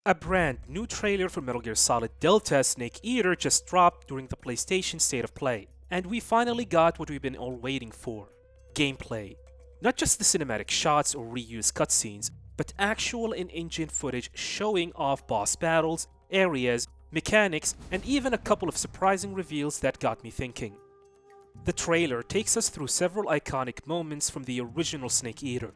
A brand new trailer for Metal Gear Solid Delta Snake Eater just dropped during the PlayStation State of Play, and we finally got what we've been all waiting for: gameplay. Not just the cinematic shots or reused cutscenes, but actual in-engine footage showing off boss battles, areas, mechanics, and even a couple of surprising reveals that got me thinking. The trailer takes us through several iconic moments from the original Snake Eater.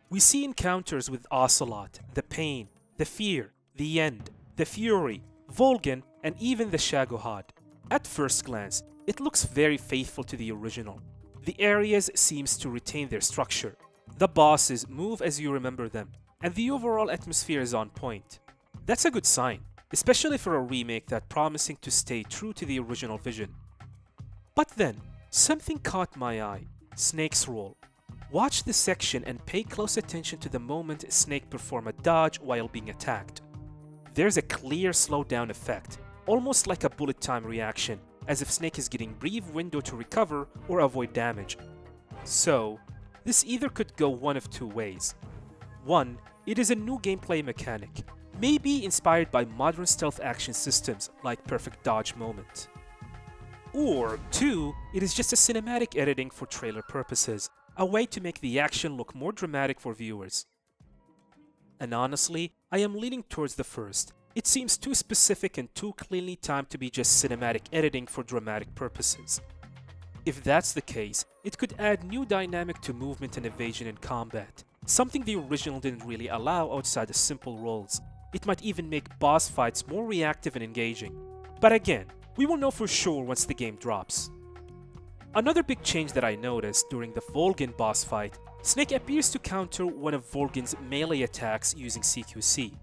We see encounters with Ocelot, the Pain, the Fear, the End, the Fury, Volgin, and even the Shagohod. At first glance, it looks very faithful to the original. The areas seems to retain their structure. The bosses move as you remember them, and the overall atmosphere is on point. That's a good sign, especially for a remake that's promising to stay true to the original vision. But then, something caught my eye: Snake's role. Watch this section and pay close attention to the moment Snake performs a dodge while being attacked. There's a clear slowdown effect, almost like a bullet time reaction, as if Snake is getting brief window to recover or avoid damage. So, this either could go one of two ways. One, it is a new gameplay mechanic, maybe inspired by modern stealth action systems like Perfect Dodge Moment. Or two, it is just a cinematic editing for trailer purposes, a way to make the action look more dramatic for viewers. And honestly, I am leaning towards the first. It seems too specific and too cleanly timed to be just cinematic editing for dramatic purposes. If that's the case, it could add new dynamic to movement and evasion in combat, something the original didn't really allow outside the simple rolls. It might even make boss fights more reactive and engaging. But again, we will know for sure once the game drops. Another big change that I noticed during the Volgin boss fight: Snake appears to counter one of Volgin's melee attacks using CQC.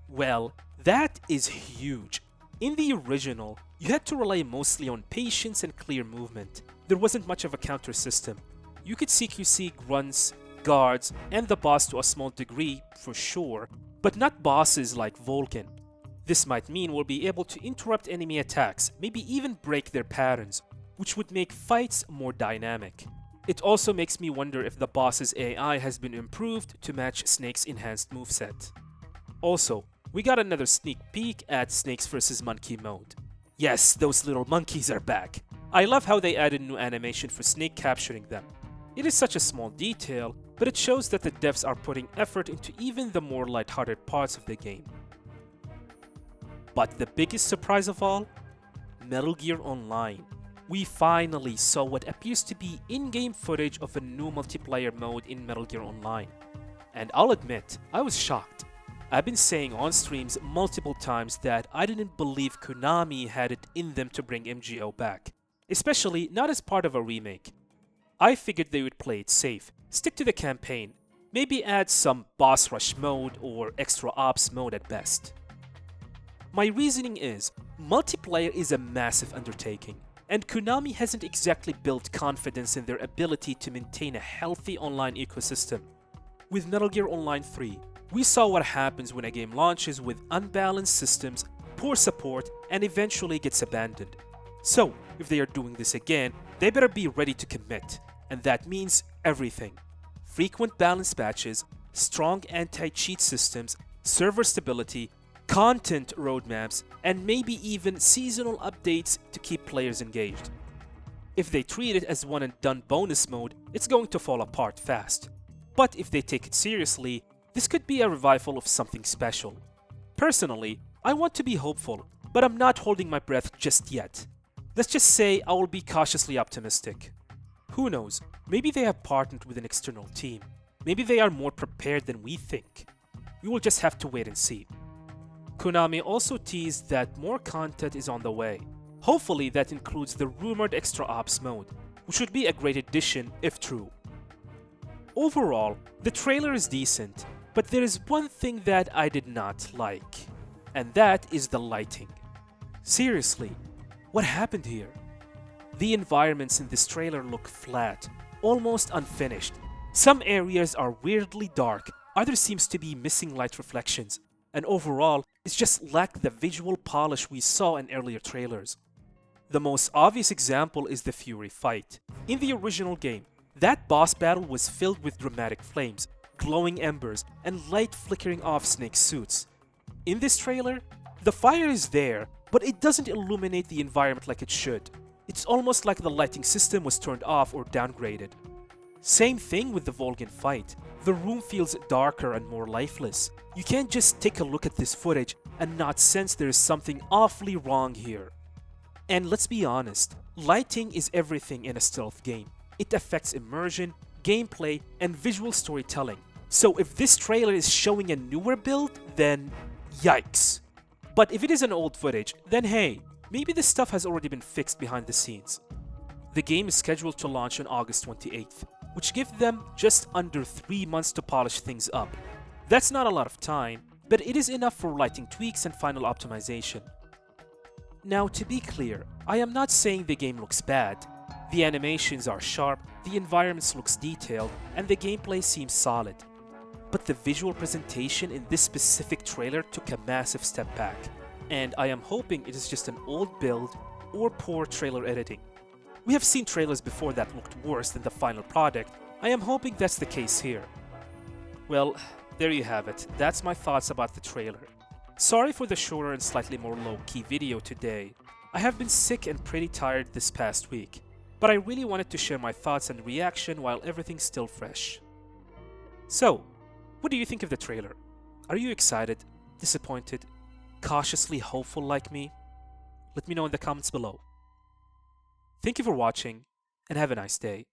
Well, that is huge. In the original, you had to rely mostly on patience and clear movement. There wasn't much of a counter system. You could CQC grunts, guards, and the boss to a small degree, for sure, but not bosses like Volgin. This might mean we'll be able to interrupt enemy attacks, maybe even break their patterns, which would make fights more dynamic. It also makes me wonder if the boss's AI has been improved to match Snake's enhanced moveset. Also, we got another sneak peek at Snakes vs. Monkey mode. Yes, those little monkeys are back. I love how they added new animation for Snake capturing them. It is such a small detail, but it shows that the devs are putting effort into even the more lighthearted parts of the game. But the biggest surprise of all? Metal Gear Online. We finally saw what appears to be in-game footage of a new multiplayer mode in Metal Gear Online. And I'll admit, I was shocked. I've been saying on streams multiple times that I didn't believe Konami had it in them to bring MGO back, especially not as part of a remake. I figured they would play it safe, stick to the campaign, maybe add some boss rush mode or extra ops mode at best. My reasoning is, multiplayer is a massive undertaking, and Konami hasn't exactly built confidence in their ability to maintain a healthy online ecosystem. With Metal Gear Online 3, we saw what happens when a game launches with unbalanced systems, poor support, and eventually gets abandoned. So, if they are doing this again, they better be ready to commit, and that means everything. Frequent balance patches, strong anti-cheat systems, server stability, content roadmaps, and maybe even seasonal updates to keep players engaged. If they treat it as one and done bonus mode, it's going to fall apart fast. But if they take it seriously, this could be a revival of something special. Personally, I want to be hopeful, but I'm not holding my breath just yet. Let's just say I will be cautiously optimistic. Who knows, maybe they have partnered with an external team. Maybe they are more prepared than we think. We will just have to wait and see. Konami also teased that more content is on the way. Hopefully that includes the rumored extra ops mode, which would be a great addition if true. Overall, the trailer is decent, but there is one thing that I did not like, and that is the lighting. Seriously, what happened here? The environments in this trailer look flat, almost unfinished. Some areas are weirdly dark, others seems to be missing light reflections, and overall, it just lacked the visual polish we saw in earlier trailers. The most obvious example is the Fury fight. In the original game, that boss battle was filled with dramatic flames, glowing embers, and light flickering off Snake's suits. In this trailer, the fire is there, but it doesn't illuminate the environment like it should. It's almost like the lighting system was turned off or downgraded. Same thing with the Volgin fight. The room feels darker and more lifeless. You can't just take a look at this footage and not sense there is something awfully wrong here. And let's be honest, lighting is everything in a stealth game. It affects immersion, gameplay, and visual storytelling. So if this trailer is showing a newer build, then yikes. But if it is an old footage, then hey, maybe this stuff has already been fixed behind the scenes. The game is scheduled to launch on August 28th, which gives them just under 3 months to polish things up. That's not a lot of time, but it is enough for lighting tweaks and final optimization. Now, to be clear, I am not saying the game looks bad. The animations are sharp, the environments looks detailed, and the gameplay seems solid. But the visual presentation in this specific trailer took a massive step back, and I am hoping it is just an old build or poor trailer editing. We have seen trailers before that looked worse than the final product. I am hoping that's the case here. Well, there you have it. That's my thoughts about the trailer. Sorry for the shorter and slightly more low-key video today. I have been sick and pretty tired this past week, but I really wanted to share my thoughts and reaction while everything's still fresh. So, what do you think of the trailer? Are you excited, disappointed, cautiously hopeful like me? Let me know in the comments below. Thank you for watching, and have a nice day.